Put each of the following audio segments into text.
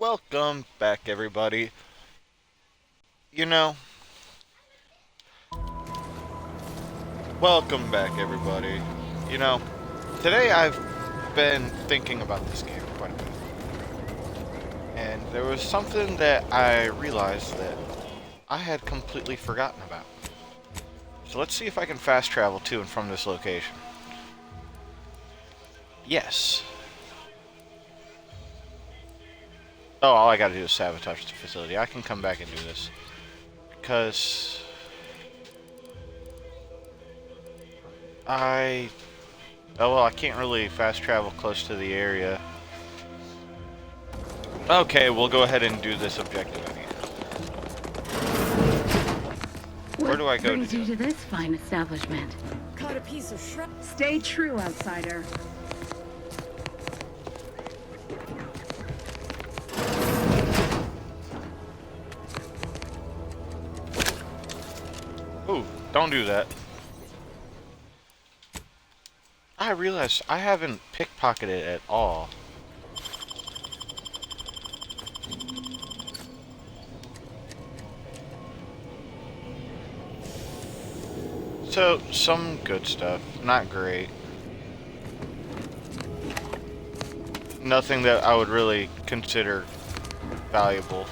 Welcome back, everybody. You know, welcome back, everybody. You know, Today I've been thinking about this game quite a bit. And there was something that I realized that I had completely forgotten about. So let's see if I can fast travel to and from this location. Yes. Oh, all I gotta do is sabotage the facility. I can come back and do this. Because I... Oh, well, I can't really fast travel close to the area. Okay, we'll go ahead and do this objective again. Where do I go to brings do you it? to this fine establishment? Caught a piece of shrimp. Stay true, outsider. Ooh, don't do that. I realized I haven't pickpocketed at all. So, some good stuff. Not great. Nothing that I would really consider valuable.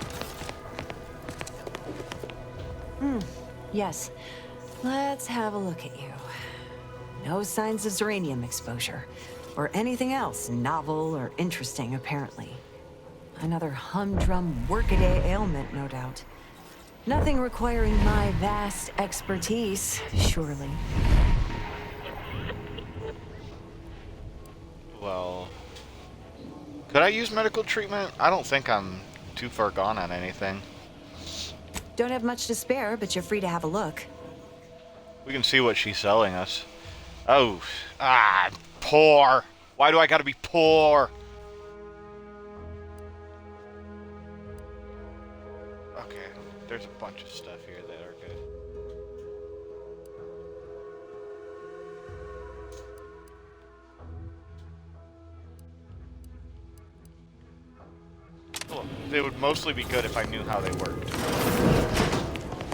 Yes. Let's have a look at you. No signs of Zeranium exposure. Or anything else novel or interesting, apparently. Another humdrum workaday ailment, no doubt. Nothing requiring my vast expertise, surely. Well... Could I use medical treatment? I don't think I'm too far gone on anything. Don't have much to spare, but you're free to have a look. We can see what she's selling us. Oh, poor. Why do I gotta be poor? Okay, there's a bunch of stuff here that are good. Well, they would mostly be good if I knew how they worked.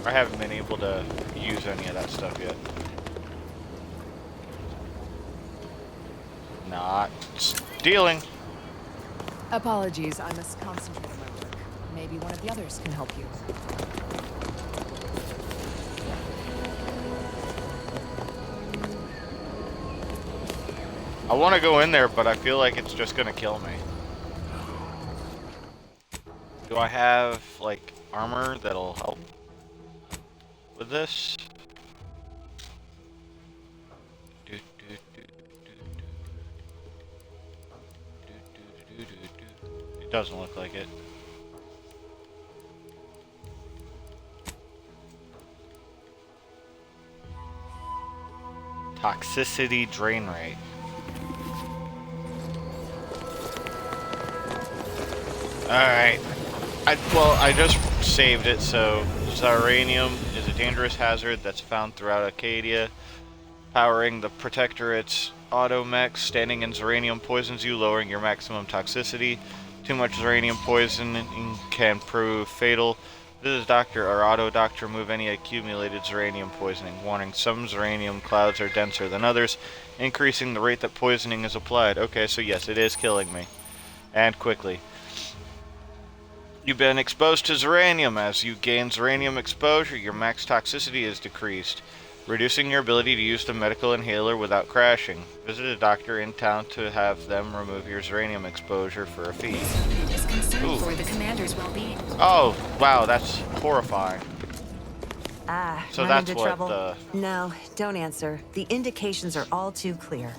I haven't been able to use any of that stuff yet. Not stealing. Apologies, I must concentrate on my work. Maybe one of the others can help you. I want to go in there, but I feel like it's just gonna kill me. Do I have, like, armor that'll help with this? It doesn't look like it. Toxicity drain rate. Alright. I just saved it, so Zeranium is a dangerous hazard that's found throughout Acadia. Powering the Protectorate's automech, standing in Zeranium poisons you, lowering your maximum toxicity. Too much Zeranium poisoning can prove fatal. This is Doctor or Auto Doctor. Remove any accumulated Zeranium poisoning. Warning, some Zeranium clouds are denser than others, increasing the rate that poisoning is applied. Okay, so yes, it is killing me. And quickly. You've been exposed to Zeranium. As you gain Zeranium exposure, your max toxicity is decreased, reducing your ability to use the medical inhaler without crashing. Visit a doctor in town to have them remove your Zeranium exposure for a fee. Is concerned Ooh. for the commander's well-being. Oh, wow, that's horrifying. So Run that's into what trouble? the... No, don't answer. The indications are all too clear.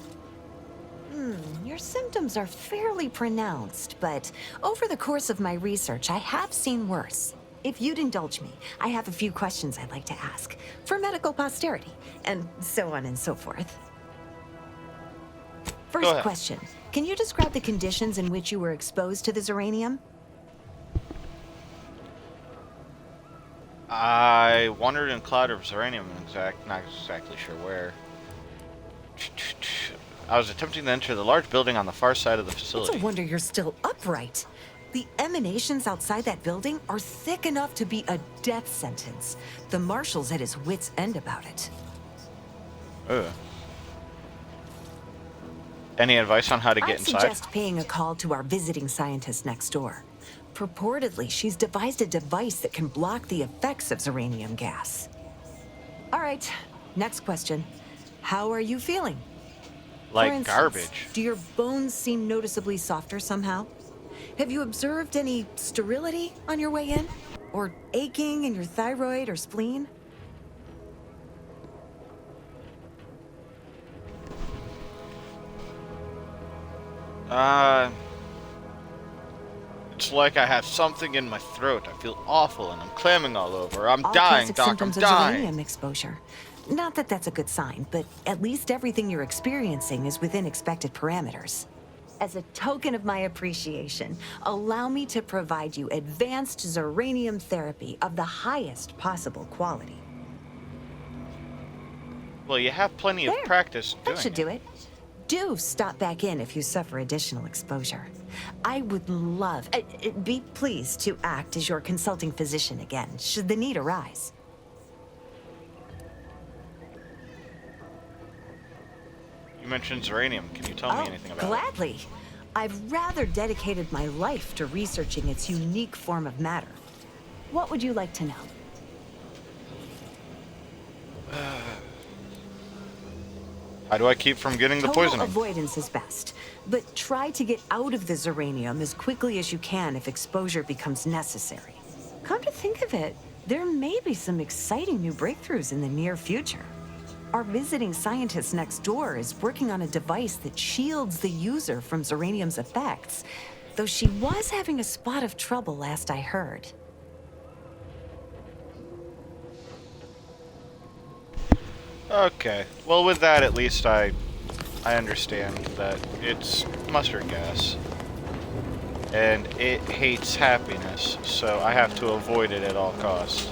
Your symptoms are fairly pronounced, but over the course of my research, I have seen worse. If you'd indulge me, I have a few questions I'd like to ask, for medical posterity, and so on and so forth. Go First ahead. question, can you describe the conditions in which you were exposed to the Zeranium? I wandered in a cloud of Zeranium, not exactly sure where. I was attempting to enter the large building on the far side of the It's facility. a wonder you're still upright. The emanations outside that building are thick enough to be a death sentence. The marshal's at his wit's end about it. Ugh. Any advice on how to get I'd inside? suggest paying a call to our visiting scientist next door. Purportedly, she's devised a device that can block the effects of zeranium gas. All right, next question. How are you feeling? For Like instance, garbage. do your bones seem noticeably softer somehow? Have you observed any sterility on your way in? Or aching in your thyroid or spleen? It's like I have something in my throat. I feel awful and I'm clamming all over. I'm All dying, classic Doc. I'm symptoms of dying. zeranium exposure. Not that that's a good sign, but at least everything you're experiencing is within expected parameters. As a token of my appreciation, allow me to provide you advanced zeranium therapy of the highest possible quality. Well, you have plenty of There. practice doing That should do it. Do stop back in if you suffer additional exposure. I would love, be pleased to act as your consulting physician again, should the need arise. You mentioned zeranium. Can you tell me anything about it? Gladly. I've rather dedicated my life to researching its unique form of matter. What would you like to know? How do I keep from getting the Total poisoning? avoidance is best, but try to get out of the zeranium as quickly as you can if exposure becomes necessary. Come to think of it, there may be some exciting new breakthroughs in the near future. Our visiting scientist next door is working on a device that shields the user from zeranium's effects, though she was having a spot of trouble last I heard. Okay. Well, with that, at least I understand that it's mustard gas. And it hates happiness, so I have to avoid it at all costs.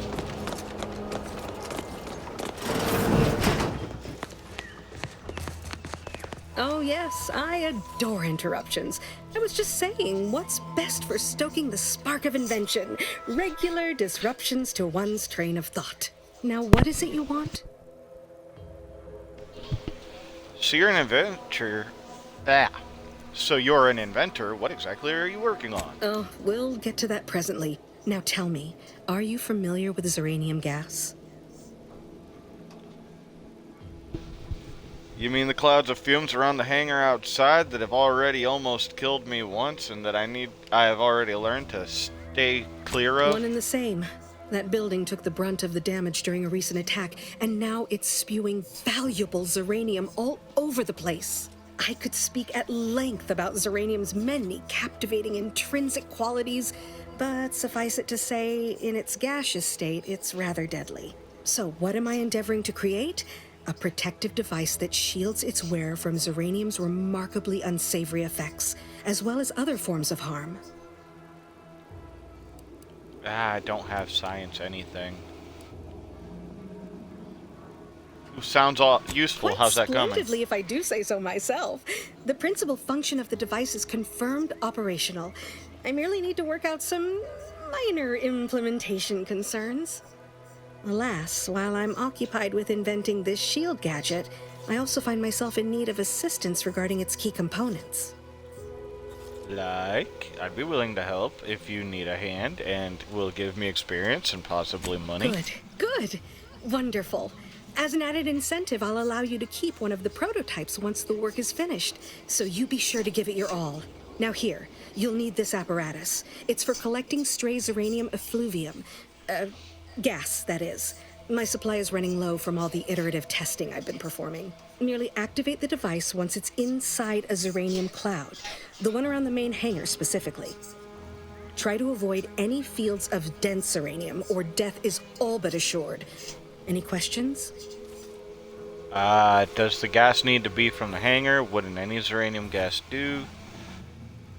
Oh yes, I adore interruptions. I was just saying, what's best for stoking the spark of invention? Regular disruptions to one's train of thought. Now, what is it you want? So you're an inventor. So you're an inventor. What exactly are you working on? Oh, we'll get to that presently. Now tell me, are you familiar with zeranium gas? You mean the clouds of fumes around the hangar outside that have already almost killed me once and that I have already learned to stay clear of? One and the same. That building took the brunt of the damage during a recent attack, and now it's spewing valuable zeranium all over the place. I could speak at length about zeranium's many captivating intrinsic qualities, but suffice it to say, in its gaseous state, it's rather deadly. So what am I endeavoring to create? A protective device that shields its wearer from zeranium's remarkably unsavory effects, as well as other forms of harm. I don't have science anything. Sounds all useful. Quite How's that coming? splendidly, if I do say so myself. The principal function of the device is confirmed operational. I merely need to work out some minor implementation concerns. Alas, while I'm occupied with inventing this shield gadget, I also find myself in need of assistance regarding its key components. Like, I'd be willing to help if you need a hand and will give me experience and possibly money. Good. Wonderful. As an added incentive, I'll allow you to keep one of the prototypes once the work is finished, so you be sure to give it your all. Now here, you'll need this apparatus. It's for collecting stray zeranium effluvium. Gas, that is. My supply is running low from all the iterative testing I've been performing. Merely activate the device once it's inside a zeranium cloud, the one around the main hangar specifically. Try to avoid any fields of dense zeranium, or death is all but assured. Any questions? Does the gas need to be from the hangar? Wouldn't any zeranium gas do?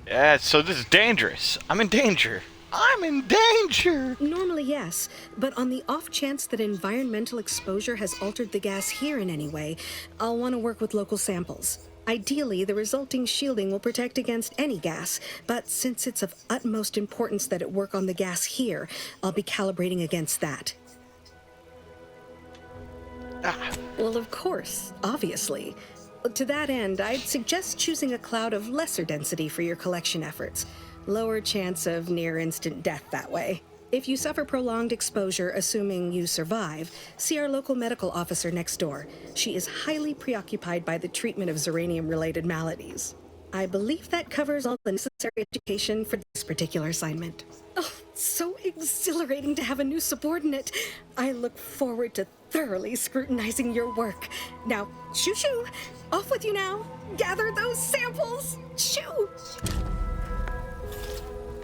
Yeah, so this is dangerous. I'm in danger. I'm in danger! Normally, yes, but on the off chance that environmental exposure has altered the gas here in any way, I'll want to work with local samples. Ideally, the resulting shielding will protect against any gas, but since it's of utmost importance that it work on the gas here, I'll be calibrating against that. Well, of course, obviously. To that end, I'd suggest choosing a cloud of lesser density for your collection efforts. Lower chance of near-instant death that way. If you suffer prolonged exposure, assuming you survive, see our local medical officer next door. She is highly preoccupied by the treatment of Zeranium-related maladies. I believe that covers all the necessary education for this particular assignment. Oh, so exhilarating to have a new subordinate. I look forward to thoroughly scrutinizing your work. Now, shoo-shoo! Off with you now! Gather those samples! Shoo!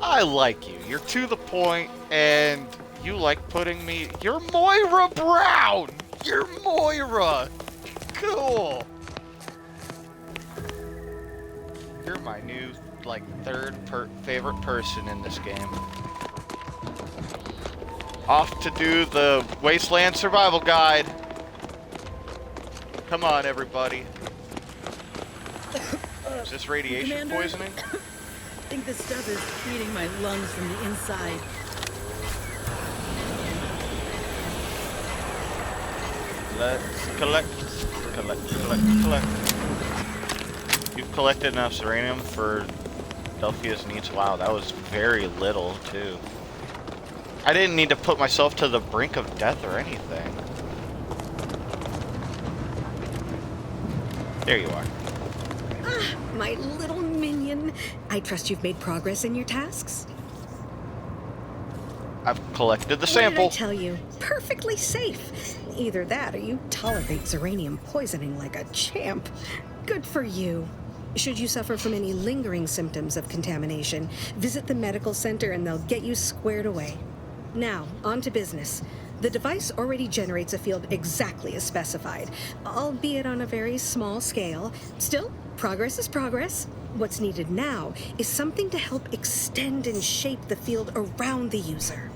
I like you. You're to the point, and you like putting me... You're Moira Brown! You're Moira! Cool! You're my new, like, third favorite person in this game. Off to do the Wasteland Survival Guide. Come on, everybody. Is this radiation Commander? poisoning? I think this stuff is treating my lungs from the inside. Let's collect. You've collected enough Zeranium for Delphia's needs. Wow, that was very little, too. I didn't need to put myself to the brink of death or anything. There you are. Ah, my little minion. I trust you've made progress in your tasks? I've collected the What sample. did I tell you? Perfectly safe. Either that or you tolerate Zeranium poisoning like a champ. Good for you. Should you suffer from any lingering symptoms of contamination, visit the medical center and they'll get you squared away. Now, on to business. The device already generates a field exactly as specified, albeit on a very small scale. Still, progress is progress. What's needed now is something to help extend and shape the field around the user.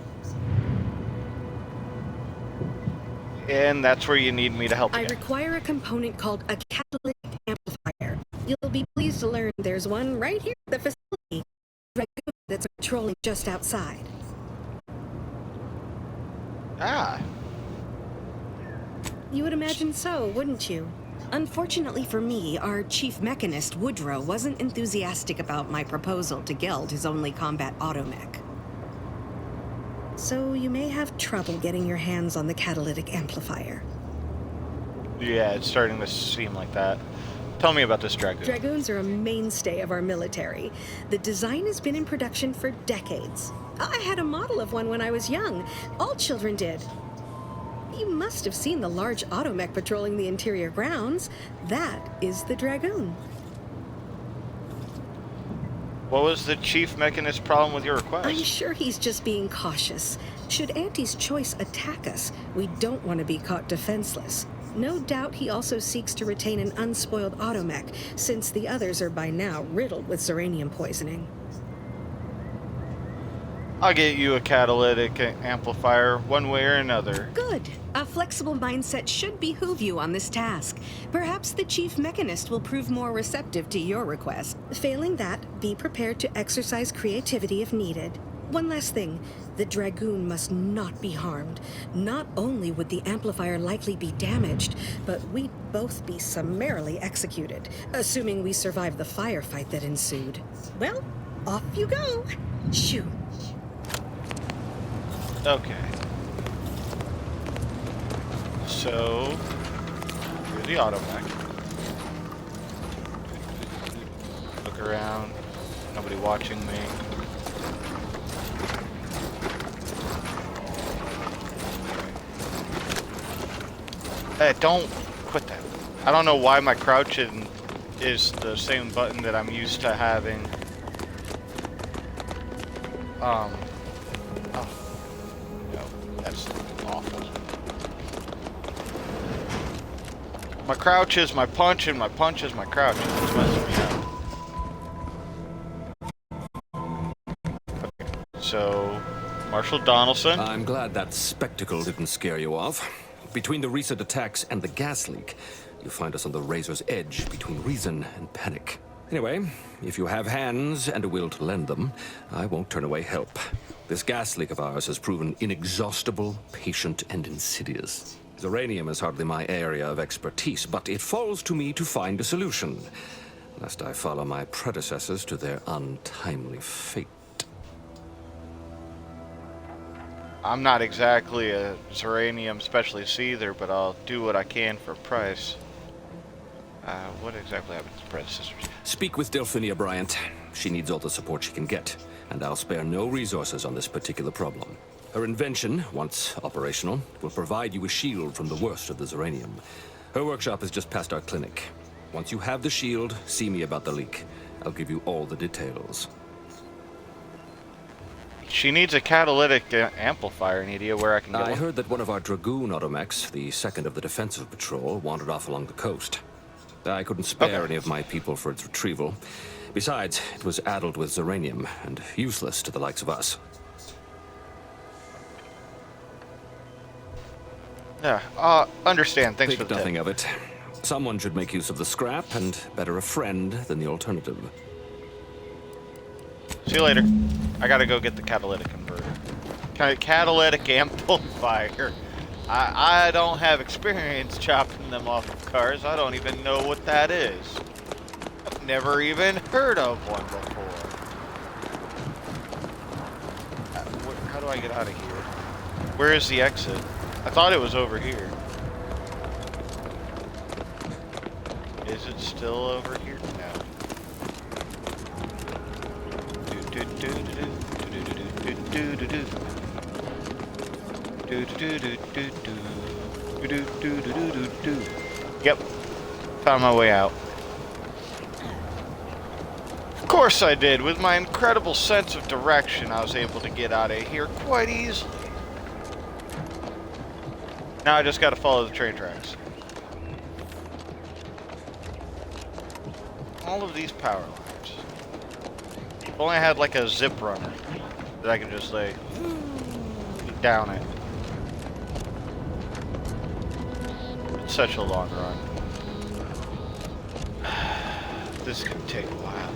And that's where you need me to help I you. require a component called a catalytic amplifier. You'll be pleased to learn there's one right here at the facility. That's patrolling just outside. Ah. You would imagine so, wouldn't you? Unfortunately for me, our chief mechanist, Woodrow, wasn't enthusiastic about my proposal to Geld his only combat automech. So you may have trouble getting your hands on the catalytic amplifier. Yeah, it's starting to seem like that. Tell me about this Dragoon. Dragoons are a mainstay of our military. The design has been in production for decades. I had a model of one when I was young. All children did. You must have seen the large automech patrolling the interior grounds. That is the Dragoon. What was the chief mechanist problem with your request? I'm sure he's just being cautious. Should Auntie's Choice attack us, we don't want to be caught defenseless. No doubt he also seeks to retain an unspoiled automech, since the others are by now riddled with Zeranium poisoning. I'll get you a catalytic amplifier one way or another. Good. A flexible mindset should behoove you on this task. Perhaps the chief mechanist will prove more receptive to your request. Failing that, be prepared to exercise creativity if needed. One last thing. The Dragoon must not be harmed. Not only would the amplifier likely be damaged, but we'd both be summarily executed, assuming we survive the firefight that ensued. Well, off you go. Shoo. Okay. So, here's the automech. Look around. Nobody watching me. Hey, don't quit that. I don't know why my crouching is the same button that I'm used to having. Oh. No, that's awful. My crouch is my punch, and my punch is my crouch. It's messing me up. Okay, so, Marshal Donaldson. I'm glad that spectacle didn't scare you off. Between the recent attacks and the gas leak, You find us on the razor's edge between reason and panic. Anyway, if you have hands and a will to lend them, I won't turn away help. This gas leak of ours has proven inexhaustible, patient, and insidious. Zeranium is hardly my area of expertise, but it falls to me to find a solution, lest I follow my predecessors to their untimely fate. I'm not exactly a Zeranium specialist either, but I'll do what I can for a price. What exactly happened to the predecessors? Speak with Delphinia Bryant. She needs all the support she can get, and I'll spare no resources on this particular problem. Her invention, once operational, will provide you a shield from the worst of the Zeranium. Her workshop is just past our clinic. Once you have the shield, see me about the leak. I'll give you all the details. She needs a catalytic amplifier. Any idea where I can get I one? heard that one of our Dragoon automechs, the second of the defensive patrol, wandered off along the coast. I couldn't spare Okay. any of my people for its retrieval. Besides, it was addled with Zeranium and useless to the likes of us. Yeah, understand. Thanks for Think the nothing tip. of it. Someone should make use of the scrap, and better a friend than the alternative. See you later. I gotta go get the catalytic converter. Catalytic amplifier. I don't have experience chopping them off of cars. I don't even know what that is. I've never even heard of one before. How do I get out of here? Where is the exit? I thought it was over here. Is it still over here? No. Yep. Found my way out. Of course I did. With my incredible sense of direction, I was able to get out of here quite easily. Now I just gotta follow the train tracks. All of these power lines. If only I had like a zip runner that I could just like down it. It's such a long run. This could take a while.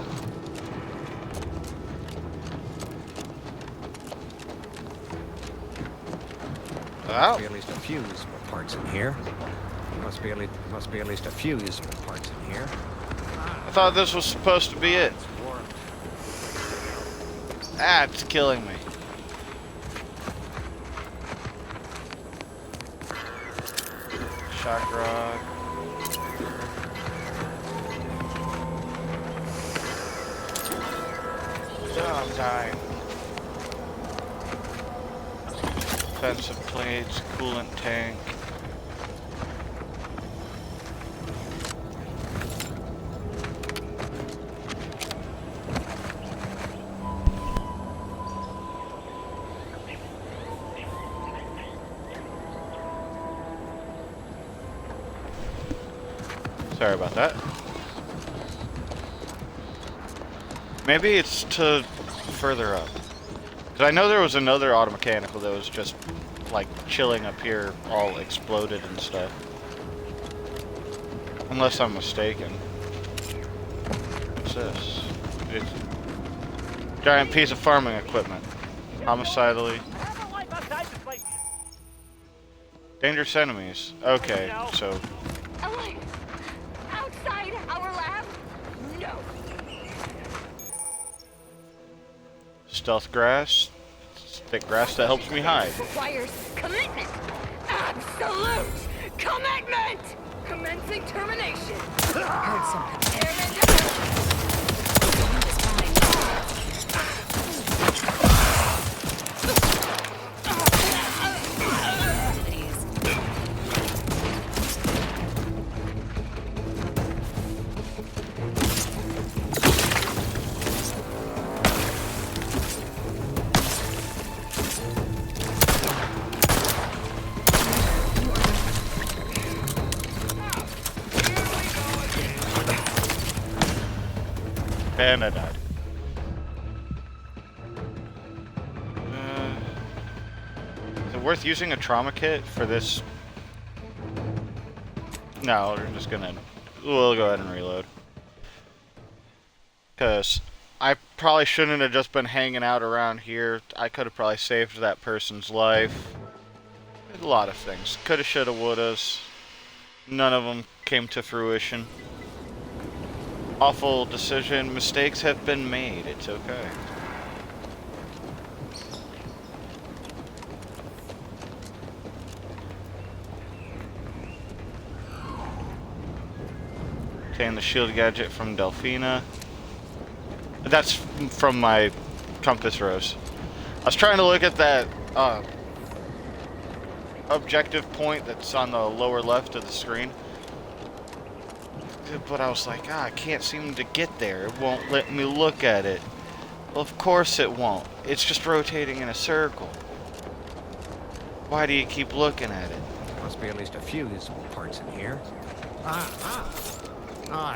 Must be at least a few usable parts in here. Must be at least a few usable parts in here. I thought this was supposed to be it. Ah, it's killing me. Shock rock. Oh, I'm dying. Defensive plates, coolant tank. Sorry about that. Maybe it's to further up. Because I know there was another automechanical that was just like chilling up here, all exploded and stuff. Unless I'm mistaken. What's this? It's a giant piece of farming equipment. Homicidally. Dangerous enemies. Okay, so Elaine! Outside our lab? No. stealth grass. It's thick grass that helps me hide. Requires commitment. Absolute commitment. Commencing termination. Heard something. Airman down. And I died. Is it worth using a trauma kit for this? No, we're just gonna... We'll go ahead and reload. Because I probably shouldn't have just been hanging out around here. I could have probably saved that person's life. A lot of things. Coulda, shoulda, wouldas. None of them came to fruition. Awful decision. Mistakes have been made. It's okay. Obtain the shield gadget from Delphina. That's from my compass rose. I was trying to look at that objective point that's on the lower left of the screen. But I was like, I can't seem to get there. It won't let me look at it. Well, of course it won't. It's just rotating in a circle. Why do you keep looking at it? Must be at least a few usable parts in here.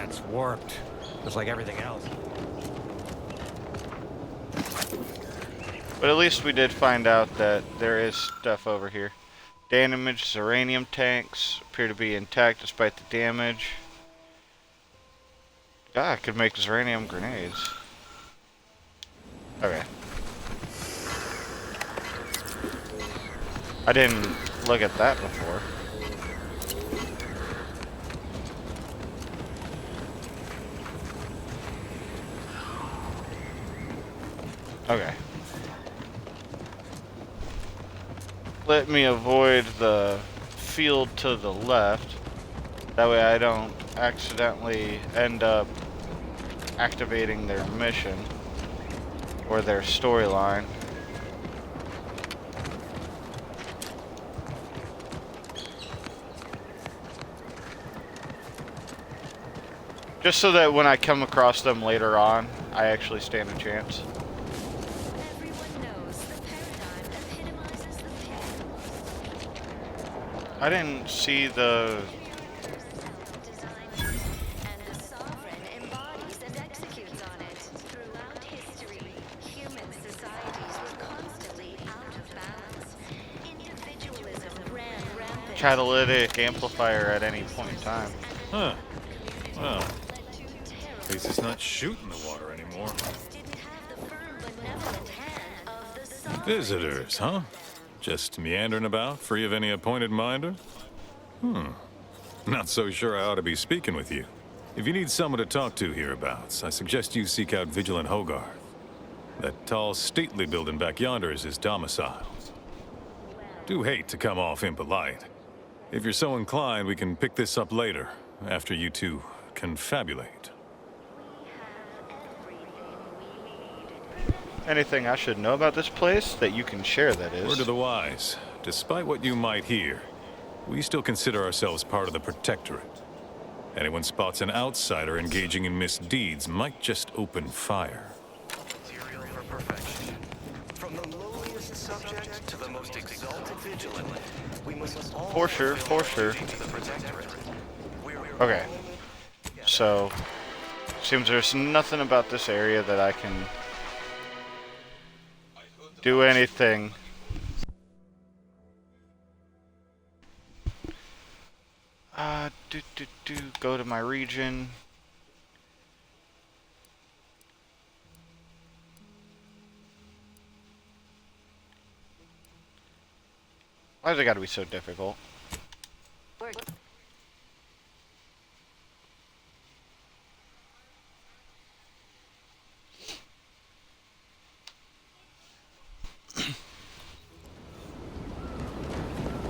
It's warped. Just like everything else. But at least we did find out that there is stuff over here. Damaged uranium tanks appear to be intact despite the damage. I could make uranium grenades. Okay. I didn't look at that before. Okay. Let me avoid the field to the left. That way I don't accidentally end up activating their mission or their storyline. Just so that when I come across them later on, I actually stand a chance. I didn't see the... catalytic amplifier at any point in time. Huh. Well, at least it's not shooting the water anymore. Visitors, huh? Just meandering about, free of any appointed minder? Not so sure I ought to be speaking with you. If you need someone to talk to hereabouts, I suggest you seek out Vigilant Hogarth. That tall, stately building back yonder is his domicile. Do hate to come off impolite. If you're so inclined, we can pick this up later, after you two confabulate. Anything I should know about this place that you can share, that is. Word to the wise. Despite what you might hear, we still consider ourselves part of the Protectorate. Anyone spots an outsider engaging in misdeeds might just open fire. Material for perfection. From the lowliest subject to the most exalted vigilant, we must all For sure, for sure. to the Protectorate. Okay. So, seems there's nothing about this area that I can do anything. Go to my region. Why's it gotta be so difficult?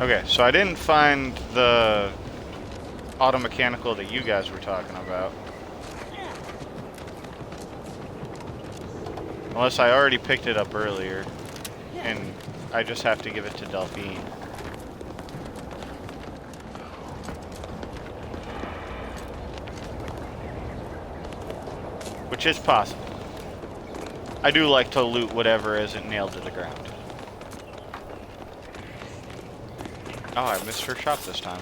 Okay, so I didn't find the automechanical that you guys were talking about. Unless I already picked it up earlier, and I just have to give it to Delphine. Which is possible. I do like to loot whatever isn't nailed to the ground. Oh, I missed her shop this time.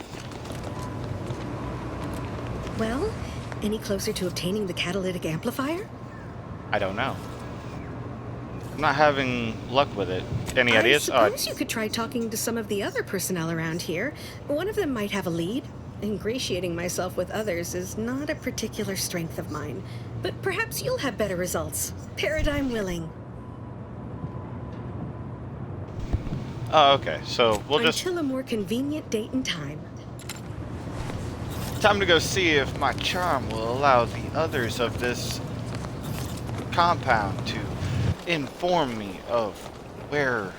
Well, any closer to obtaining the catalytic amplifier? I don't know. I'm not having luck with it. Any ideas? I suppose you could try talking to some of the other personnel around here. One of them might have a lead. Ingratiating myself with others is not a particular strength of mine, but perhaps you'll have better results. Paradigm willing. Oh, okay. So we'll just... Until a more convenient date and time. Time to go see if my charm will allow the others of this compound to inform me of where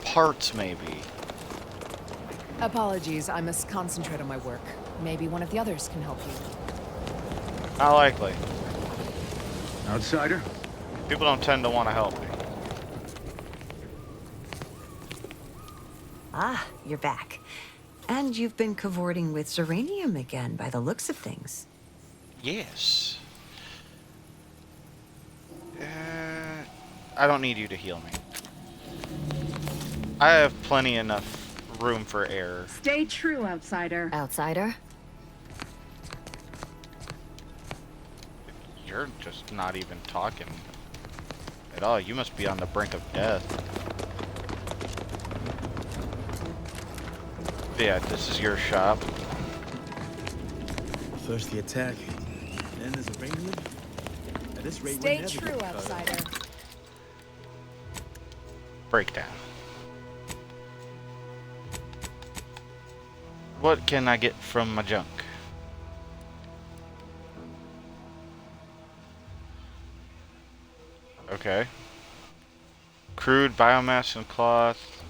parts may be. Apologies, I must concentrate on my work. Maybe one of the others can help you. Not likely. Outsider? People don't tend to want to help me. Ah, you're back. And you've been cavorting with Zeranium again, by the looks of things. Yes. I don't need you to heal me. I have plenty enough room for error. Stay true, outsider. Outsider? You're just not even talking at all. You must be on the brink of death. Yeah, this is your shop. First the attack, then there's a ringing. At this rate, Stay we're never true, getting caught up. outsider. Breakdown. What can I get from my junk? Okay. Crude biomass and cloth.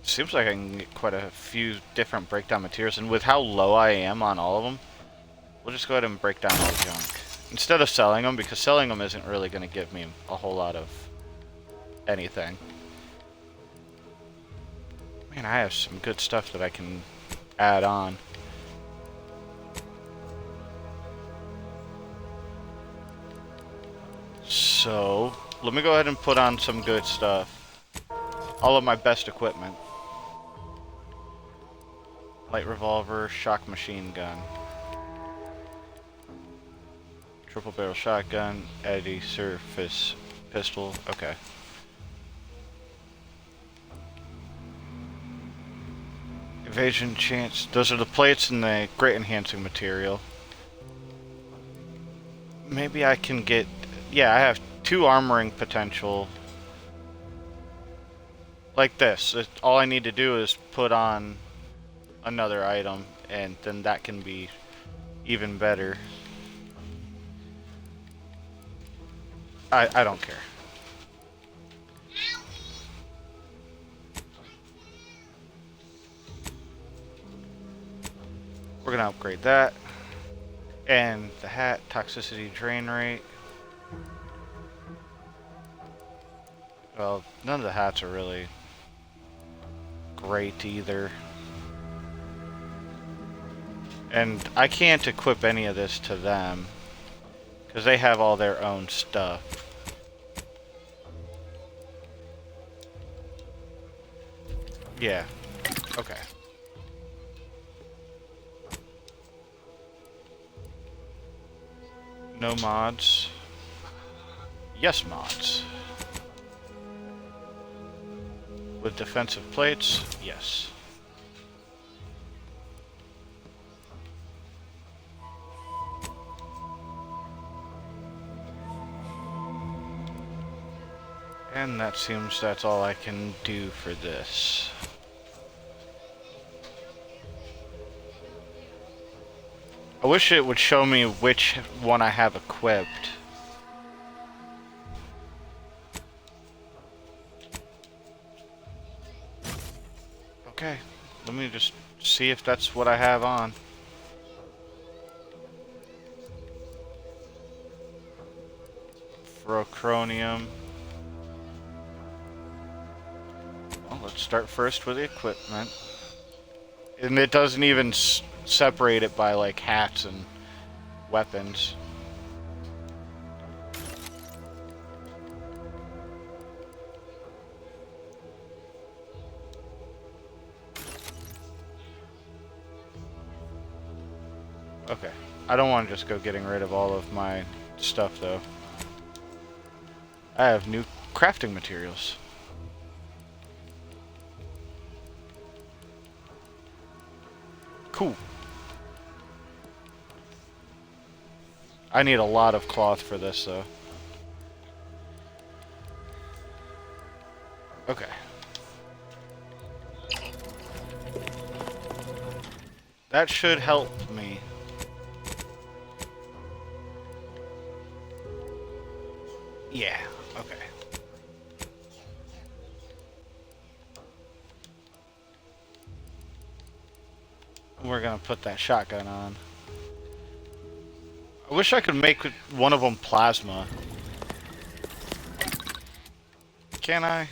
Seems like I can get quite a few different breakdown materials, and with how low I am on all of them, we'll just go ahead and break down all the junk. Instead of selling them, because selling them isn't really going to give me a whole lot of anything. Man, I have some good stuff that I can add on. So, let me go ahead and put on some good stuff. All of my best equipment. Light revolver, shock machine gun. Triple barrel shotgun, eddy surface pistol. Okay. Evasion chance. Those are the plates and the great enhancing material. Maybe I can get... Yeah, I have 2 armoring potential. Like this. All I need to do is put on another item, and then that can be even better. I don't care. We're gonna upgrade that. And the hat, toxicity drain rate. Well, none of the hats are really great either. And I can't equip any of this to them, because they have all their own stuff. Yeah. Okay. No mods. Yes mods. With defensive plates? Yes. And that seems that's all I can do for this. I wish it would show me which one I have equipped. Okay, let me just see if that's what I have on. Ferrochromium. Well, let's start first with the equipment. And it doesn't even separate it by like hats and weapons. Okay, I don't want to just go getting rid of all of my stuff though. I have new crafting materials. Cool. I need a lot of cloth for this, though. Okay. That should help me. Yeah, okay. We're gonna put that shotgun on. I wish I could make one of them plasma. Can I?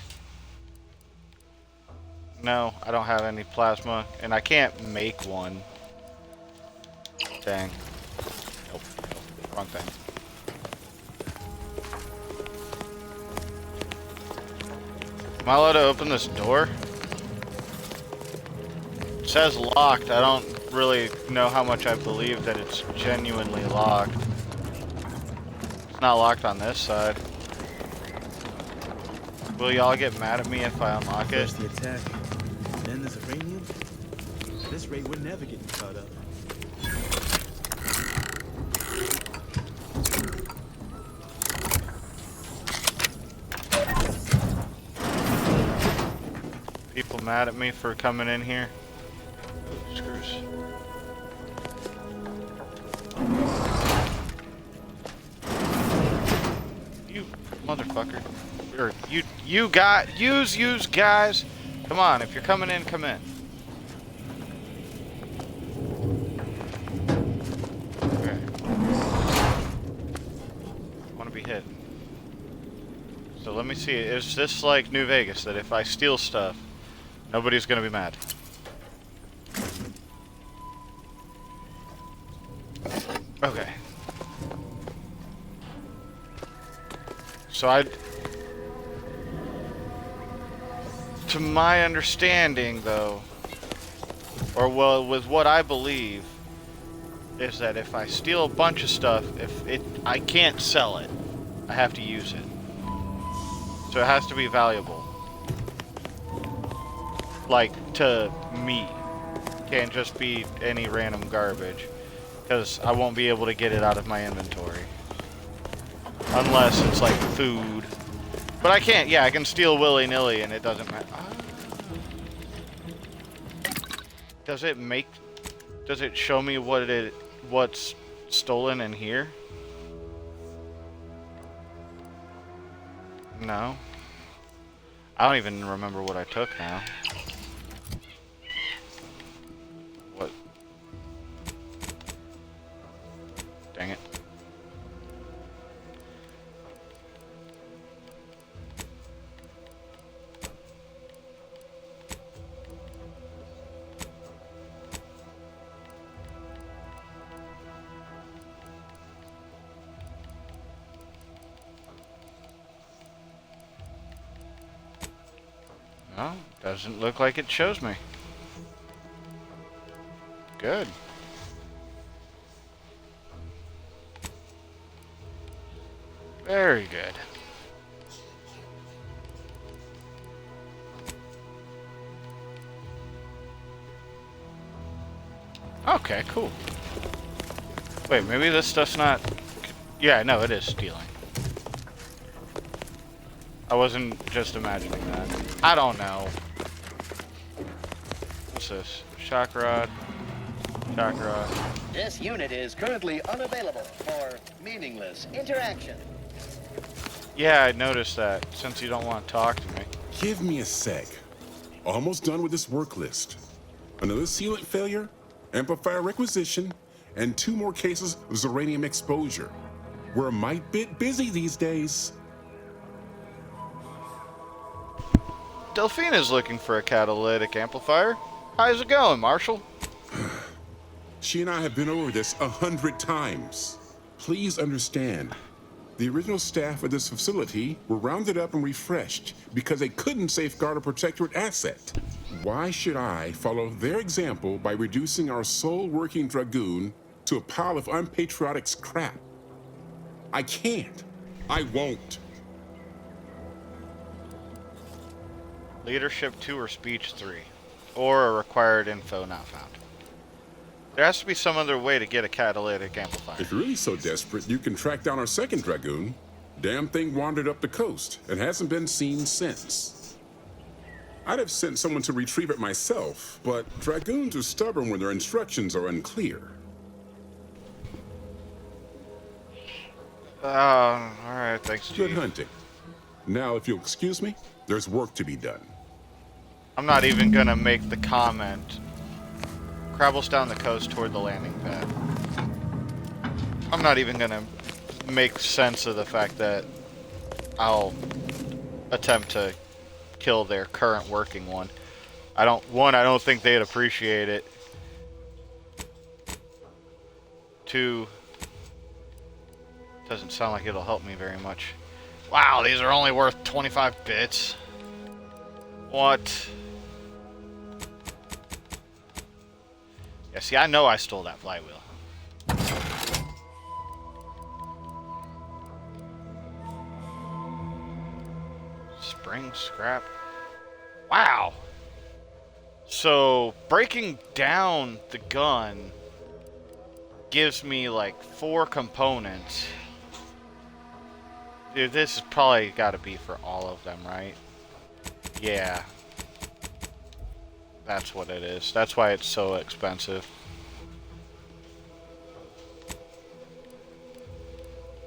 No, I don't have any plasma, and I can't make one. Dang. Nope. Wrong thing. Am I allowed to open this door? It says locked. I don't really know how much I believe that it's genuinely locked. It's not locked on this side. Will y'all get mad at me if I unlock it? First the attack, then there's uranium. At this rate, we're never getting caught up. People mad at me for coming in here? Oh, screws. You motherfucker. Or you got use guys. Come on, if you're coming in, come in. Okay. I want to be hit. So let me see. Is this like New Vegas that if I steal stuff, nobody's gonna be mad? Okay. So to my understanding though, or well, with what I believe, is that if I steal a bunch of stuff, I can't sell it. I have to use it. So it has to be valuable. Like, to me. Can't just be any random garbage. Because I won't be able to get it out of my inventory. Unless it's like food. But I can't, yeah, I can steal willy-nilly and it doesn't matter. Does it show me what's stolen in here? No. I don't even remember what I took now. What? Dang it. No, doesn't look like it shows me. Good. Very good. Okay, cool. Wait, maybe this stuff's not... Yeah, no, it is stealing. I wasn't just imagining that. I don't know. What's this? Shock rod. Shock rod. This unit is currently unavailable for meaningless interaction. Yeah, I noticed that, since you don't want to talk to me. Give me a sec. Almost done with this work list. Another sealant failure, amplifier requisition, and 2 more cases of uranium exposure. We're a mite bit busy these days. Delphina's looking for a catalytic amplifier. How's it going, Marshall? She and I have been over this 100 times. Please understand, the original staff of this facility were rounded up and refreshed because they couldn't safeguard a protectorate asset. Why should I follow their example by reducing our sole working dragoon to a pile of unpatriotic scrap? I can't. I won't. Leadership 2 or speech 3. Or a required info not found. There has to be some other way to get a catalytic amplifier. If you're really so desperate, you can track down our second Dragoon. Damn thing wandered up the coast and hasn't been seen since. I'd have sent someone to retrieve it myself, but Dragoons are stubborn when their instructions are unclear. Alright, thanks, Chief. Good hunting. Now, if you'll excuse me, there's work to be done. I'm not even gonna make the comment. Crabble's down the coast toward the landing pad. I'm not even gonna make sense of the fact that I'll attempt to kill their current working one. I don't think they'd appreciate it. 2, doesn't sound like it'll help me very much. Wow, these are only worth 25 bits. What? Yeah, see, I know I stole that flywheel. Spring scrap. Wow. So, breaking down the gun gives me like 4 components. Dude, this has probably got to be for all of them, right? Yeah. That's what it is. That's why it's so expensive.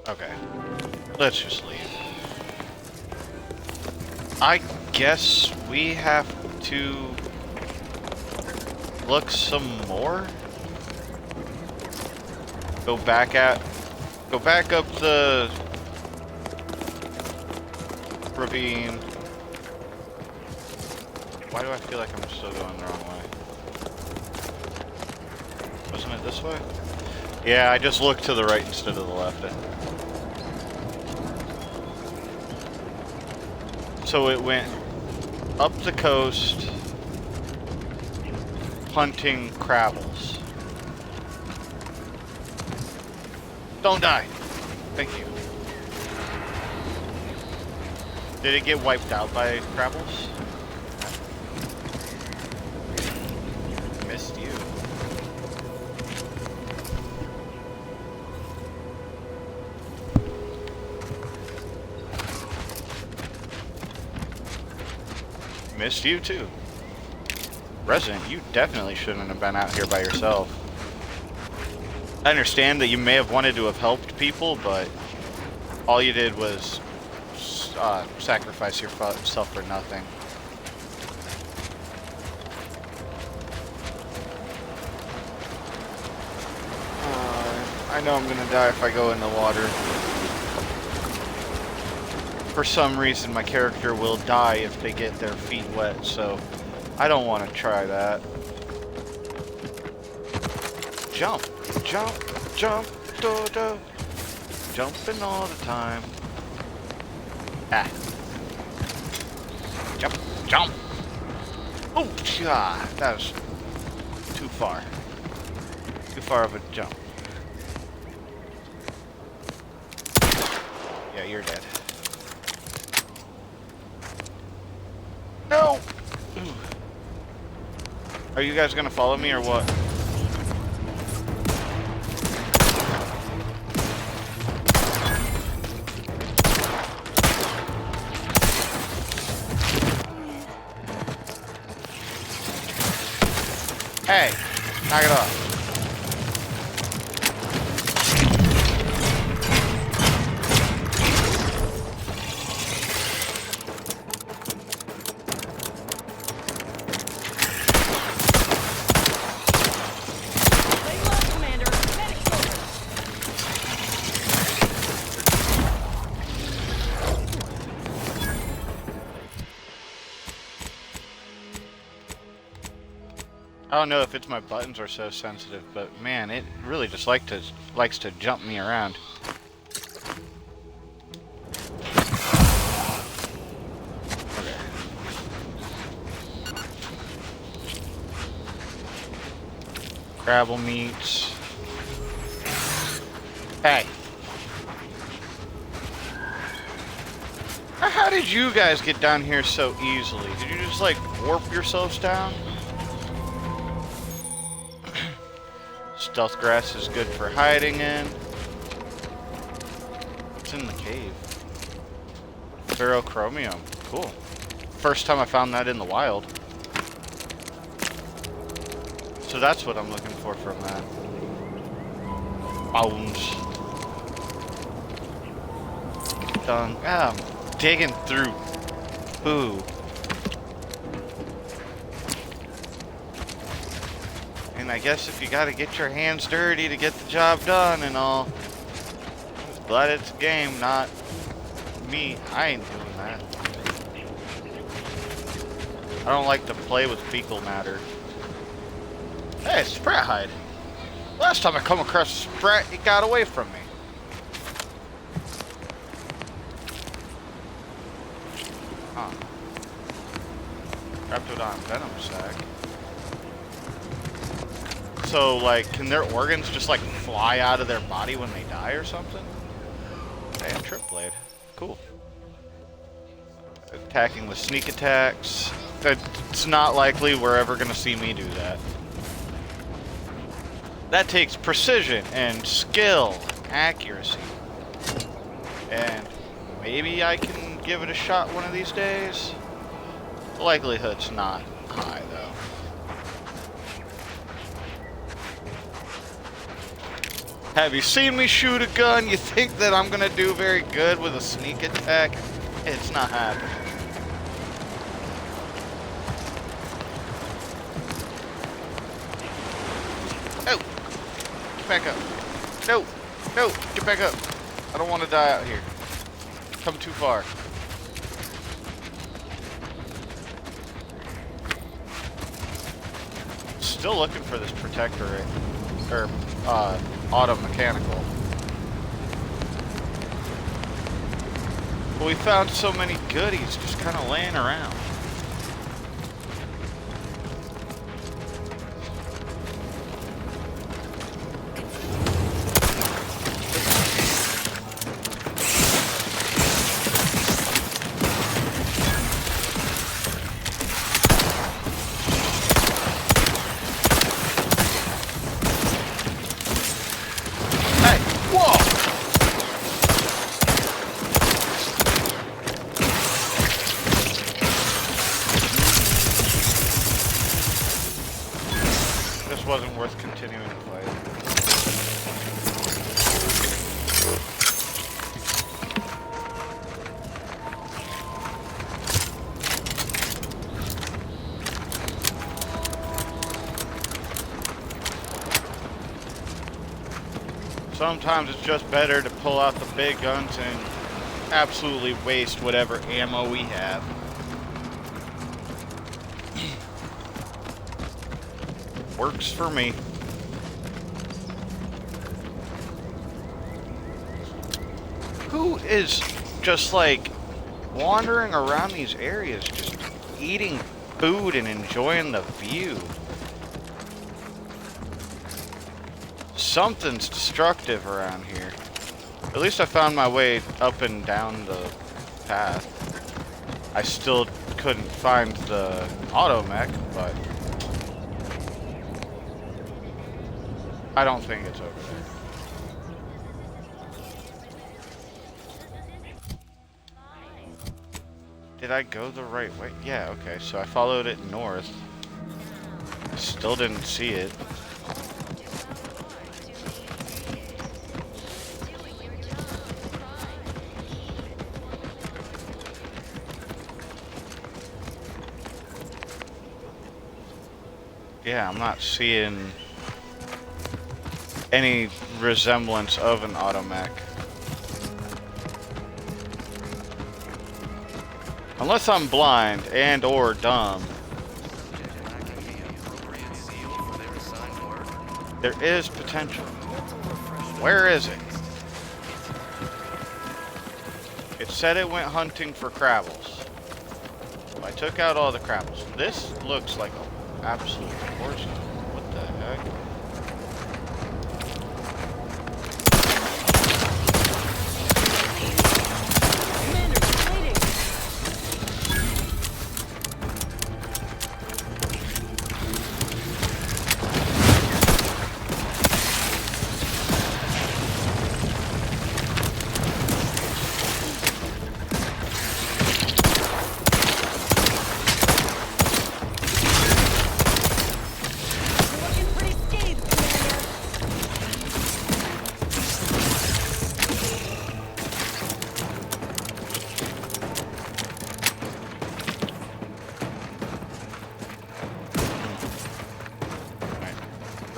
Okay. Let's just leave. I guess we have to look some more. Go back up the ravine. Why do I feel like I'm still going the wrong way? Wasn't it this way? Yeah, I just looked to the right instead of the left. So it went up the coast, hunting Crabbles. Don't die. Thank you. Did it get wiped out by Crabbles? Missed you. Missed you too. Resident, you definitely shouldn't have been out here by yourself. I understand that you may have wanted to have helped people, but all you did was sacrifice yourself for nothing. I know I'm gonna die if I go in the water. For some reason, my character will die if they get their feet wet, so I don't want to try that. Jump, jump, jump, do-do. Jumping all the time. Ah. Jump, jump. Oh, God, that was too far. Too far of a jump. Yeah, you're dead. No! Ooh. Are you guys gonna follow me or what? Hey, knock it off. I don't know if it's my buttons are so sensitive, but man, it really just likes to jump me around. Okay. Crabble meats. Hey. How did you guys get down here so easily? Did you just like warp yourselves down? Stealth grass is good for hiding in. It's in the cave. Ferrochromium. Cool. First time I found that in the wild. So that's what I'm looking for from that. Bones. Done. Ah, I'm digging through. Ooh. And I guess if you gotta get your hands dirty to get the job done and all. But it's a game, not me. I ain't doing that. I don't like to play with fecal matter. Hey, Sprat hide. Last time I come across a Sprat, it got away from me. Huh. Raptodon venom sac. So, like, can their organs just, like, fly out of their body when they die or something? Hey, a trip blade. Cool. Attacking with sneak attacks. It's not likely we're ever going to see me do that. That takes precision and skill, accuracy. And maybe I can give it a shot one of these days. The likelihood's not high, though. Have you seen me shoot a gun? You think that I'm gonna do very good with a sneak attack? It's not happening. Oh! Get back up. No! No! Get back up. I don't want to die out here. Come too far. Still looking for this protectorate. Or, auto mechanical. But we found so many goodies just kind of laying around. Wasn't worth continuing to fight. Sometimes it's just better to pull out the big guns and absolutely waste whatever ammo we have. Works for me. Who is just like wandering around these areas, just eating food and enjoying the view? Something's destructive around here. At least I found my way up and down the path. I still couldn't find the auto mech, but I don't think it's over there. Did I go the right way? Yeah, okay, so I followed it north. Still didn't see it. Yeah, I'm not seeing any resemblance of an automech. Unless I'm blind and or dumb. There is potential. Where is it? It said it went hunting for Crabbles. So I took out all the Crabbles. This looks like an absolute horse. What the heck?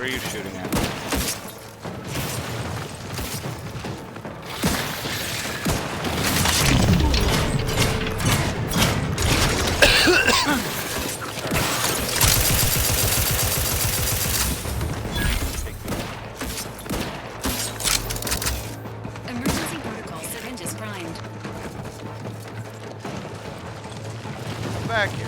are you shooting at? Emergency protocol syringes primed. Back here.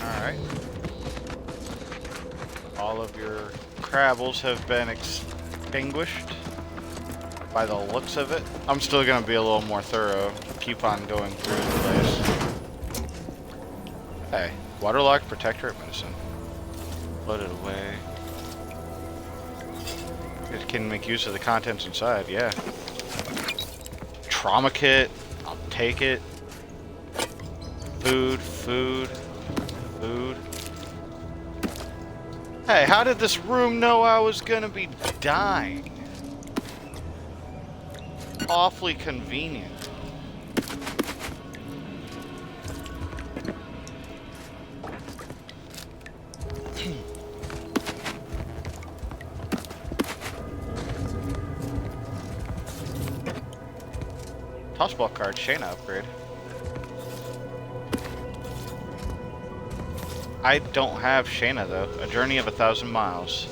Alright. All of your Crabbles have been extinguished by the looks of it. I'm still gonna be a little more thorough. Keep on going through the place. Hey, waterlogged protectorate medicine. Load it away. It can make use of the contents inside, yeah. Trauma kit, I'll take it. Food, food, food. Hey, how did this room know I was gonna be dying? Awfully convenient. Tossball card, Shayna upgrade. I don't have Shayna though. A journey of 1,000 miles.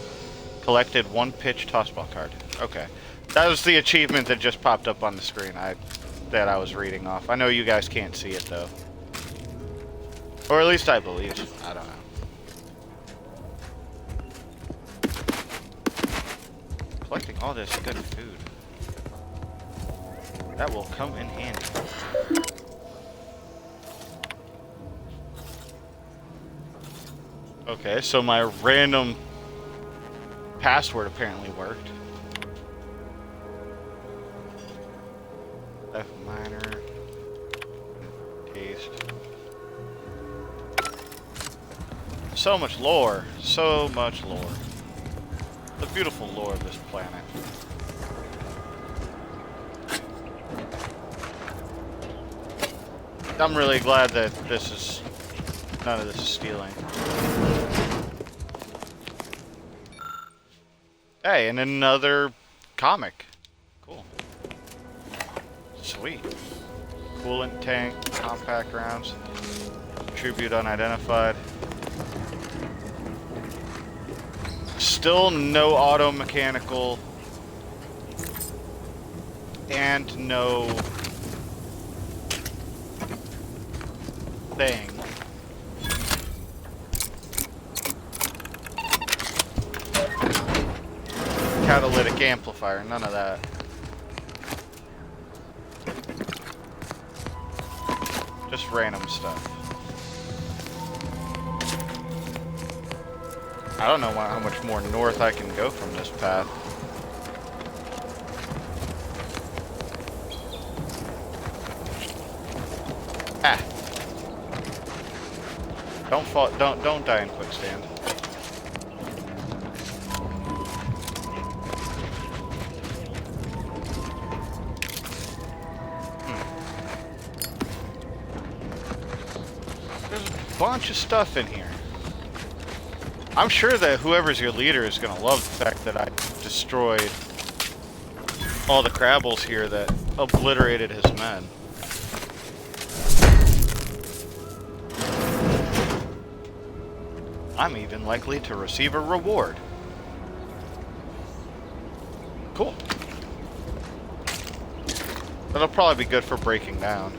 Collected 1 pitch tossball card. Okay. That was the achievement that just popped up on the screen that I was reading off. I know you guys can't see it though. Or at least I believe. I don't know. Collecting all this good food. That will come in handy. Okay, so my random password apparently worked. F minor. Taste. So much lore. So much lore. The beautiful lore of this planet. I'm really glad that none of this is stealing. Hey, and another comic. Cool. Sweet. Coolant tank, compact rounds, tribute unidentified. Still no auto mechanical and no thing. Catalytic amplifier, none of that. Just random stuff. I don't know how much more north I can go from this path. Ah. Don't fall, don't die in quicksand. There's a bunch of stuff in here. I'm sure that whoever's your leader is gonna love the fact that I destroyed all the Crabbles here that obliterated his men. I'm even likely to receive a reward. Cool. That'll probably be good for breaking down.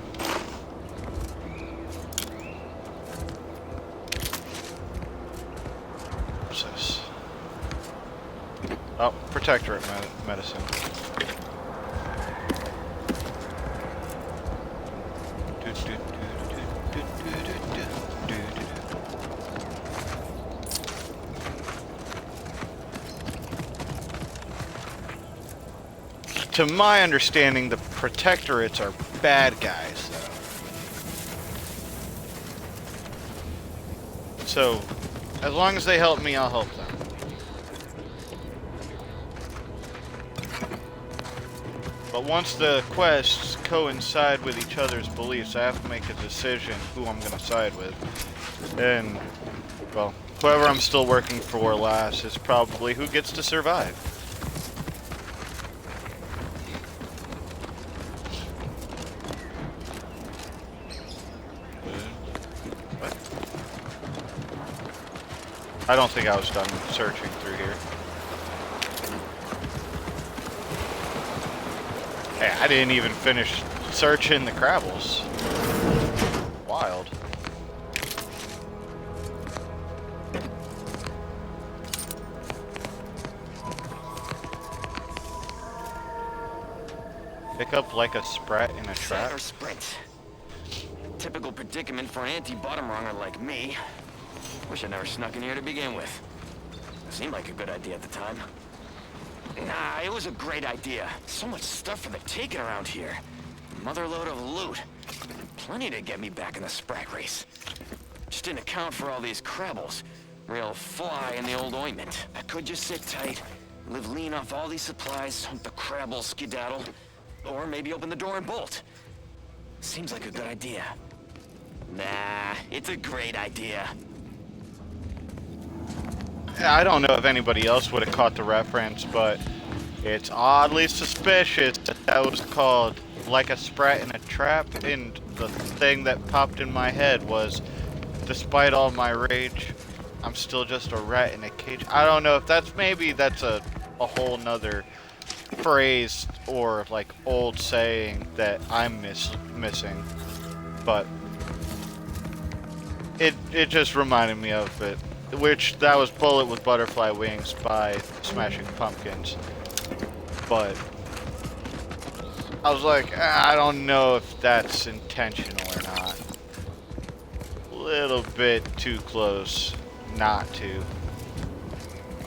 What's this? Oh, protectorate medicine. To my understanding, the protectorates are bad guys, though. So, as long as they help me, I'll help them. But once the quests coincide with each other's beliefs, I have to make a decision who I'm going to side with. And, well, whoever I'm still working for last is probably who gets to survive. What? I don't think I was done searching through here. Hey, I didn't even finish searching the Crabbles. Wild. Pick up like a sprat in a trap. Or sprint. Typical predicament for an anti-bottom runger like me. Wish I never snuck in here to begin with. It seemed like a good idea at the time. Nah, it was a great idea. So much stuff for the taking around here. Motherload of loot. Plenty to get me back in the Sprack race. Just didn't account for all these Crabbles. Real fly in the old ointment. I could just sit tight, live lean off all these supplies, hunt the Crabble skedaddle, or maybe open the door and bolt. Seems like a good idea. Nah, it's a great idea. I don't know if anybody else would have caught the reference, but it's oddly suspicious that that was called like a sprat in a trap, and the thing that popped in my head was, despite all my rage, I'm still just a rat in a cage. I don't know if that's a whole nother phrase or like old saying that I'm missing, but it just reminded me of it. Which, that was Bullet with Butterfly Wings by Smashing Pumpkins. But I was like, I don't know if that's intentional or not. A little bit too close not to.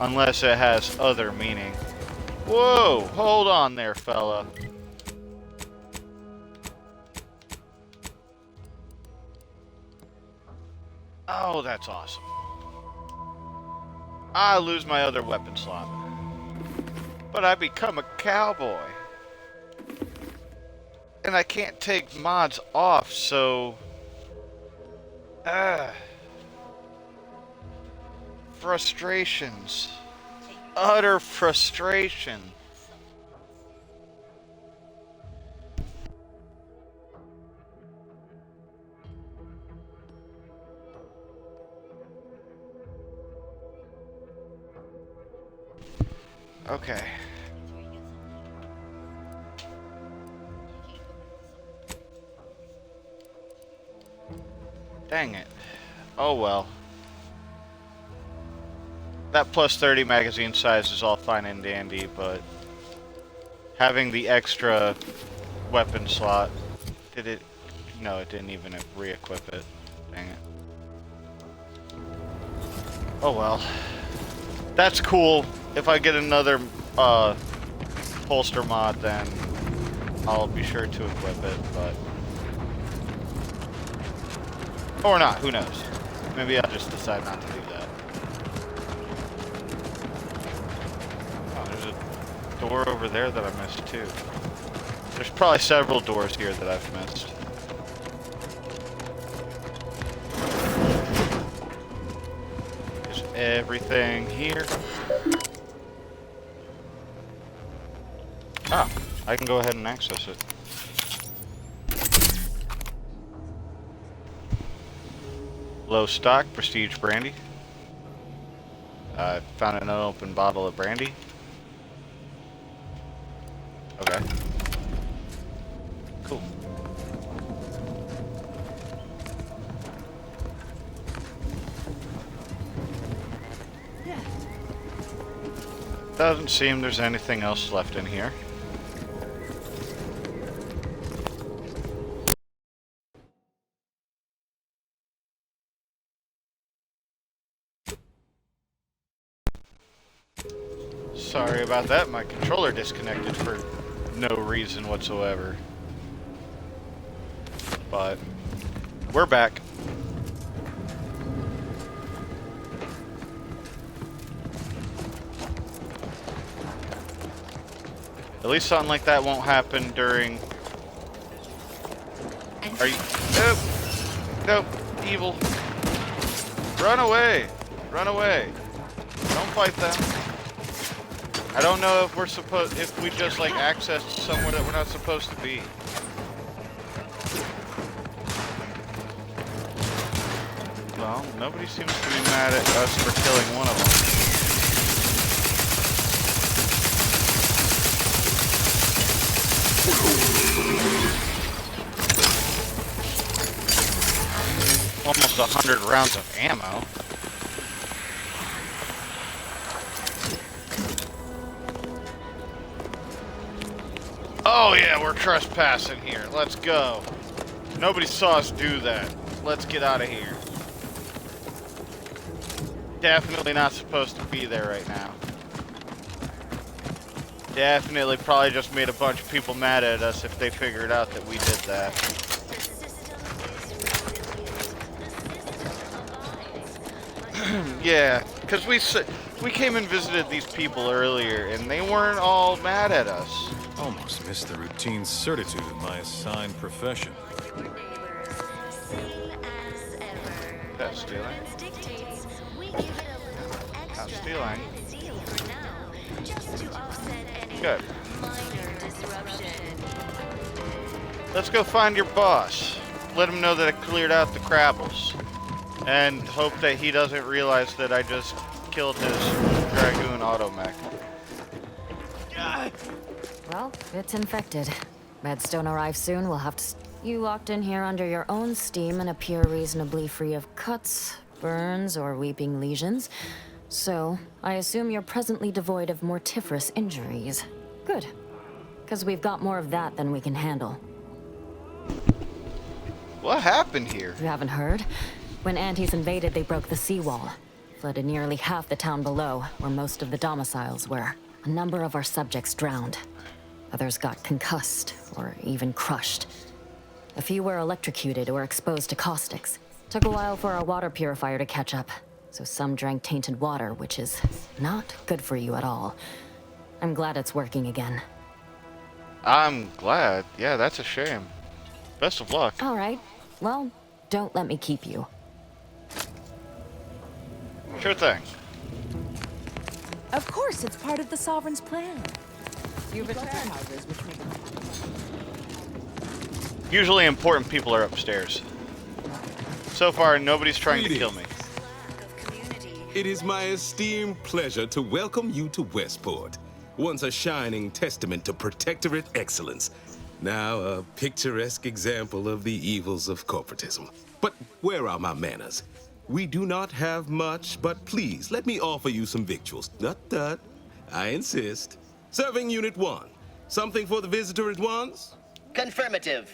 Unless it has other meaning. Whoa, hold on there, fella. Oh, that's awesome. I lose my other weapon slot. But I become a cowboy. And I can't take mods off, so... frustrations. Utter frustration. Okay. Dang it. Oh well. That plus 30 magazine size is all fine and dandy, but having the extra weapon slot, did it? No, it didn't even re-equip it. Dang it. Oh well. That's cool. If I get another holster mod, then I'll be sure to equip it, but... Or not, who knows? Maybe I'll just decide not to do that. Oh, there's a door over there that I missed too. There's probably several doors here that I've missed. Is everything here? Ah, I can go ahead and access it. Low stock, prestige brandy. I found an unopened bottle of brandy. Okay. Cool. Doesn't seem there's anything else left in here. Sorry about that, my controller disconnected for no reason whatsoever. But we're back. At least something like that won't happen during... Are you... Nope. Nope. Evil. Run away. Run away. Don't fight them. I don't know if we're supposed... If we just, like, accessed somewhere that we're not supposed to be. Well, nobody seems to be mad at us for killing one of them. Almost 100 rounds of ammo. Oh yeah, we're trespassing here. Let's go. Nobody saw us do that. Let's get out of here. Definitely not supposed to be there right now. Definitely probably just made a bunch of people mad at us if they figured out that we did that. Yeah, because we came and visited these people earlier and they weren't all mad at us. Almost missed the routine certitude of my assigned profession. That's stealing. Not stealing. Good. Let's go find your boss. Let him know that I cleared out the Crabbles. And hope that he doesn't realize that I just killed his Dragoon automech. Well, it's infected. Medstone arrives soon. We'll have to... You walked in here under your own steam and appear reasonably free of cuts, burns, or weeping lesions. So, I assume you're presently devoid of mortiferous injuries. Good. Because we've got more of that than we can handle. What happened here? You haven't heard? When Antes invaded, they broke the seawall. Flooded nearly half the town below, where most of the domiciles were. A number of our subjects drowned. Others got concussed, or even crushed. A few were electrocuted or exposed to caustics. Took a while for our water purifier to catch up, so some drank tainted water, which is not good for you at all. I'm glad it's working again. I'm glad. Yeah, that's a shame. Best of luck. All right. Well, don't let me keep you. Sure thing. Of course, it's part of the Sovereign's plan. You've returned. Houses which make Usually important people are upstairs. So far, nobody's trying to kill me. It is my esteemed pleasure to welcome you to Westport, once a shining testament to Protectorate excellence, now a picturesque example of the evils of corporatism. But where are my manners? We do not have much, but please, let me offer you some victuals. Tut. I insist. Serving Unit 1. Something for the visitor at once? Confirmative.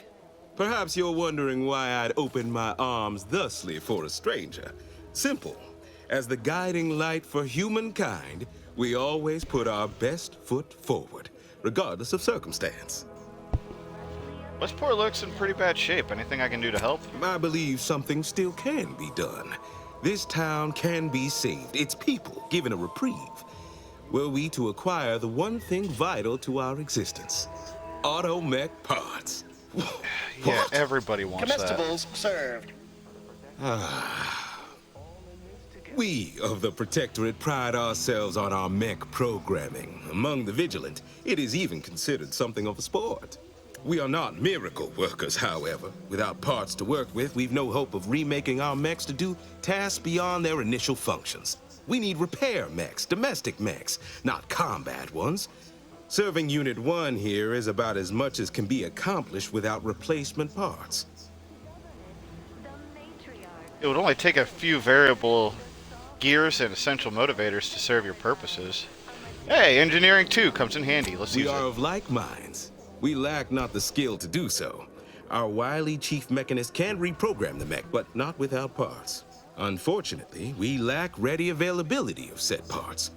Perhaps you're wondering why I'd open my arms thusly for a stranger. Simple. As the guiding light for humankind, we always put our best foot forward, regardless of circumstance. Westport looks in pretty bad shape. Anything I can do to help? I believe something still can be done. This town can be saved, its people given a reprieve. Were we to acquire the one thing vital to our existence, automech parts. Yeah, everybody wants that. Comestibles served. We of the Protectorate pride ourselves on our mech programming. Among the vigilant, it is even considered something of a sport. We are not miracle workers, however. Without parts to work with, we've no hope of remaking our mechs to do tasks beyond their initial functions. We need repair mechs, domestic mechs, not combat ones. Serving Unit 1 here is about as much as can be accomplished without replacement parts. It would only take a few variable gears and essential motivators to serve your purposes. Hey, Engineering 2 comes in handy. Let's use it. We are of like minds. We lack not the skill to do so. Our wily chief mechanist can reprogram the mech, but not without parts. Unfortunately, we lack ready availability of said parts.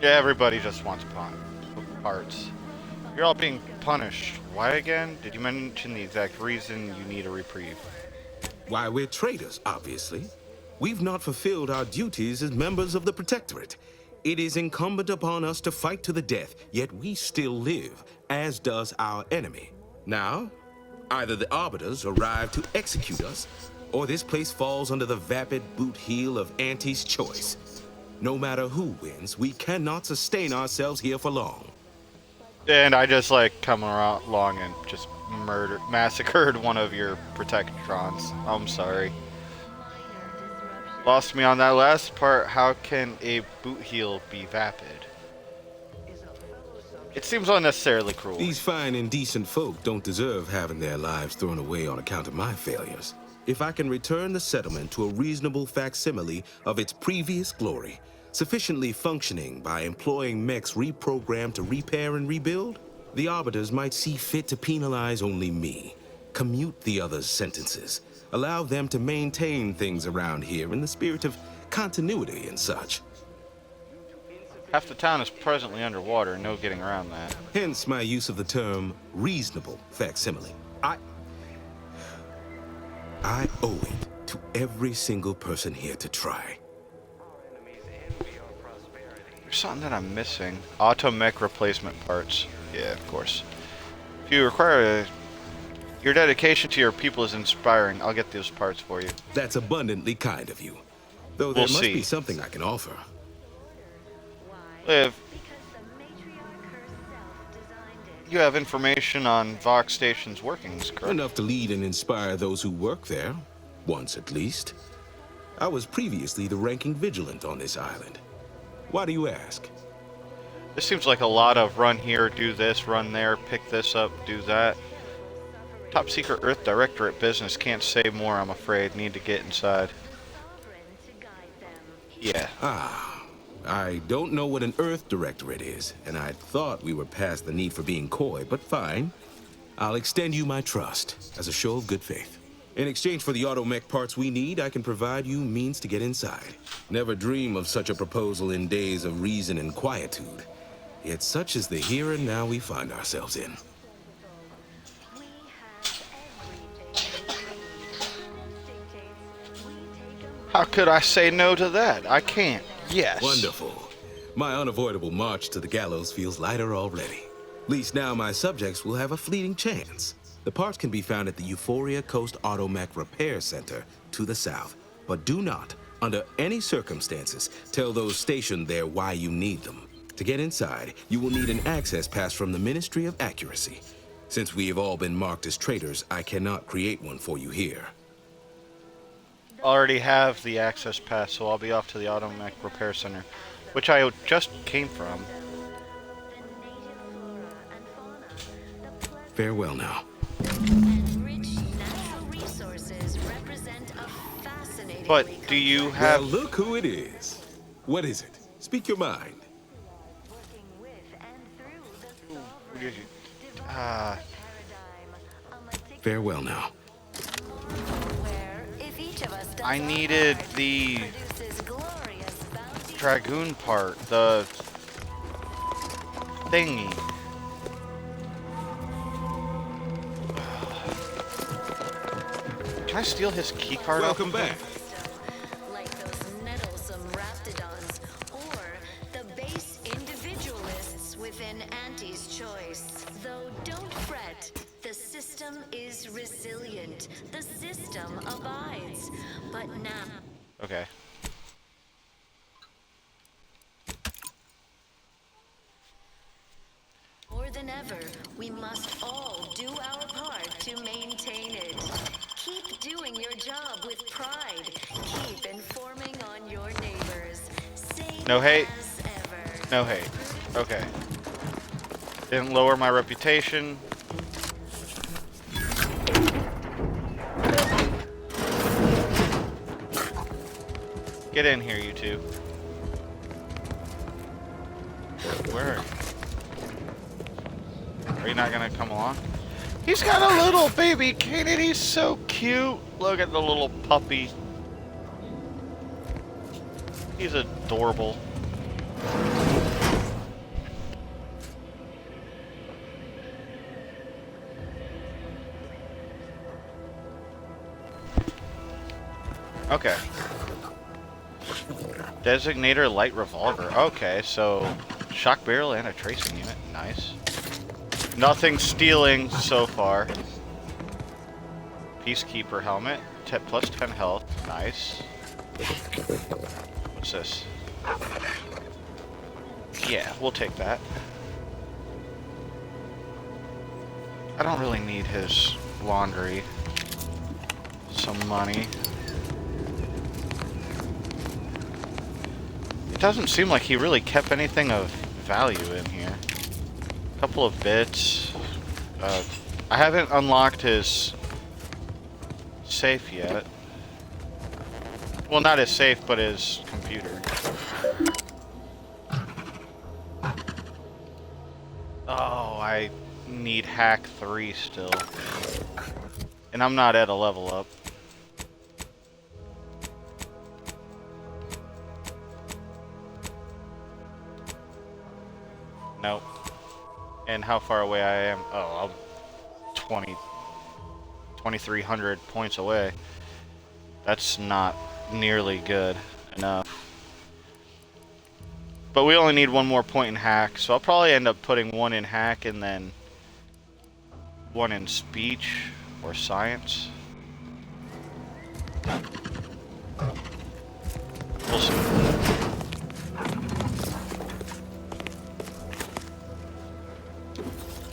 Yeah, everybody just wants parts. You're all being punished. Why again? Did you mention the exact reason you need a reprieve? Why, we're traitors, obviously. We've not fulfilled our duties as members of the Protectorate. It is incumbent upon us to fight to the death, yet we still live, as does our enemy. Now, either the Arbiters arrive to execute us, or this place falls under the vapid boot heel of Auntie's choice. No matter who wins, we cannot sustain ourselves here for long. And I just like come along and just massacred one of your Protectrons. I'm sorry. Lost me on that last part. How can a boot heel be vapid? It seems unnecessarily cruel. These fine and decent folk don't deserve having their lives thrown away on account of my failures. If I can return the settlement to a reasonable facsimile of its previous glory, sufficiently functioning by employing mechs reprogrammed to repair and rebuild, the Arbiters might see fit to penalize only me, commute the others' sentences, allow them to maintain things around here in the spirit of continuity and such. Half the town is presently underwater, no getting around that. Hence my use of the term reasonable facsimile. I owe it to every single person here to try. There's something that I'm missing. Auto mech replacement parts. Yeah, of course. If you require your dedication to your people is inspiring. I'll get those parts for you. That's abundantly kind of you. Though there must be something I can offer. Liv, you have information on Vox Station's workings, correct? Enough to lead and inspire those who work there. Once at least. I was previously the ranking vigilant on this island. Why do you ask? This seems like a lot of run here, do this, run there, pick this up, do that. Top secret Earth Directorate business. Can't say more, I'm afraid. Need to get inside. Yeah. I don't know what an Earth Directorate is, and I thought we were past the need for being coy, but fine. I'll extend you my trust as a show of good faith. In exchange for the automech parts we need, I can provide you means to get inside. Never dream of such a proposal in days of reason and quietude. Yet such is the here and now we find ourselves in. How could I say no to that? I can't. Yes. Wonderful. My unavoidable march to the gallows feels lighter already. At least now my subjects will have a fleeting chance. The parts can be found at the Euphoria Coast Automech Repair Center to the south. But do not, under any circumstances, tell those stationed there why you need them. To get inside, you will need an access pass from the Ministry of Accuracy. Since we have all been marked as traitors, I cannot create one for you here. Already have the access pass, so I'll be off to the Automech Repair Center, which I just came from. Farewell now. But do you have... Well, look who it is. What is it? Speak your mind. Farewell now. I needed the Dragoon part, the thingy. Can I steal his keycard? Welcome back. Like those nettlesome raptidons, or the base individualists within Auntie's choice. Though don't fret, the system is resilient. The system abides. But now... Okay. More than ever, we must all do our part to maintain it. Keep doing your job with pride. Keep informing on your neighbors. Same No hate. as ever. No hate. Okay. Didn't lower my reputation. Get in here, you two. Where? Are you not gonna come along? He's got a little baby kitten. He's so cute. Look at the little puppy. He's adorable. Okay. Designator light revolver. Okay, so shock barrel and a tracing unit. Nice. Nothing stealing so far. Peacekeeper helmet. Plus 10 health. Nice. What's this? Yeah, we'll take that. I don't really need his laundry. Some money. It doesn't seem like he really kept anything of value in here. A couple of bits. I haven't unlocked his safe yet. Well, not his safe, but his computer. Oh, I need hack 3 still. And I'm not at a level up. Nope. And how far away I am? Oh, I'm 2,300 points away. That's not nearly good enough. But we only need 1 more point in hack, so I'll probably end up putting 1 in hack and then 1 in speech or science. We'll see.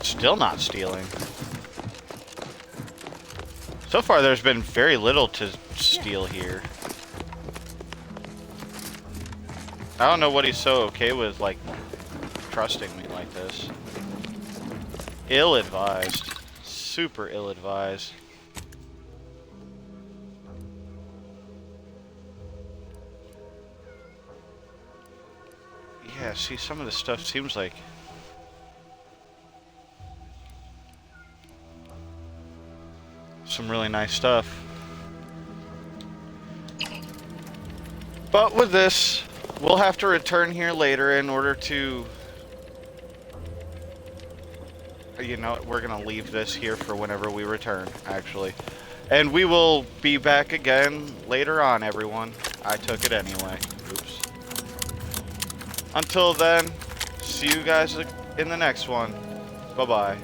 Still not stealing. So far there's been very little to steal here. I don't know what he's so okay with, like, trusting me like this. Ill-advised. Super ill-advised. Yeah, see, some of this stuff seems like... some really nice stuff. But with this, we'll have to return here later in order to... You know, we're gonna leave this here for whenever we return, actually. And we will be back again later on, everyone. I took it anyway. Oops. Until then, see you guys in the next one. Bye-bye.